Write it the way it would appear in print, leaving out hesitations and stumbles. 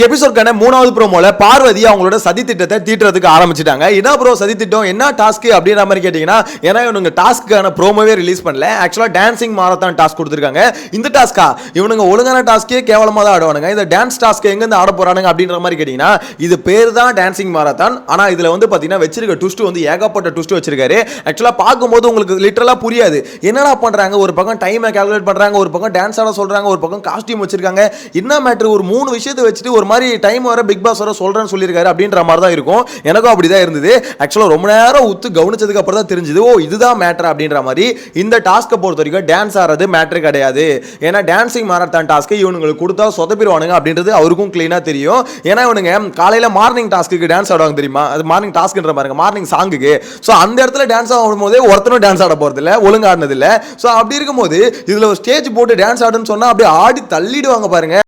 எபிசோட்கான 3வது ப்ரோமோல பார்வதி அவங்களோட சதி திட்டத்தை தீட்டுறதுக்கு ஆரம்பிச்சிட்டாங்க. என்ன ப்ரோ சதி திட்டம், என்ன டாஸ்க் அப்படின்ற மாதிரி கேட்டீங்கன்னா, ஏன்னா இவனுங்க டாஸ்க்கான ப்ரோமோவே ரிலீஸ் பண்ணல. ஆக்சுவலா டான்சிங் மாரத்தான் டாஸ்க் கொடுத்துருக்காங்க. இந்த டாஸ்கா இவனுங்க ஒழுங்கான டாஸ்க்கே கேவலமா தான் ஆடுவானுங்க. இந்த டான்ஸ் டாஸ்க் எங்க இருந்து ஆட போறானுங்க அப்படின்ற மாதிரி கேட்டீங்கன்னா, இது பேர் தான் டான்சிங் மாரத்தான். ஆனா இதுல வந்து பாத்தீங்கன்னா வச்சிருக்க ட்விஸ்ட் வந்து ஏகப்பட்ட ட்விஸ்ட் வச்சிருக்காரு. ஆக்சுவலா பார்க்கும்போது உங்களுக்கு லிட்டரலா புரியாது என்னடா பண்றாங்க. ஒரு பக்கம் டைமை கால்குலேட் பண்றாங்க, ஒரு பக்கம் டான்ஸ் ஆட சொல்றாங்க, ஒரு பக்கம் காஸ்டியூம் வச்சிருக்காங்க. என்ன மேட்டர், ஒரு 3 விஷயத்தை வச்சுட்டு ஒரு மாதிரி டைம் வர பிக் பாஸ் வர சொல்றேன்னு சொல்லியிருக்காரு அப்படின்ற மாதிரி தான் இருக்கும். எனக்கும் அப்படிதான் இருந்தது. ஆக்சுவலா ரொம்ப நேரம் உத்து கவனிச்சதுக்கு அப்புறம் தான் தெரிஞ்சது, ஓ இதுதான் மேட்டர் அப்படின்ற மாதிரி. இந்த டாஸ்க்கை பொறுத்த வரைக்கும் டான்ஸ் ஆடுறது மேட்டர் கிடையாது. ஏன்னா டான்சிங் மாரத்தான் டாஸ்க் இவனுங்களுக்கு கொடுத்தா சொதப்பிடுவானுங்க அப்படின்றது அவருக்கும் கிளீனா தெரியும். ஏன்னா இவனுங்க காலையில மார்னிங் டாஸ்க்கு டான்ஸ் ஆடுவாங்க தெரியுமா, அது மார்னிங் டாஸ்க்ன்ற பாருங்க, மார்னிங் சாங்குக்கு. ஸோ அந்த இடத்துல டான்ஸ் ஆடும்போதே ஒருத்தனும் டான்ஸ் ஆட போறது இல்லை, ஒழுங்கு ஆடினது இல்லை. ஸோ அப்படி இருக்கும்போது இதுல ஒரு ஸ்டேஜ் போட்டு டான்ஸ் ஆடுன்னு சொன்னா அப்படியே ஆடி தள்ளிடுவாங்க பாருங்க.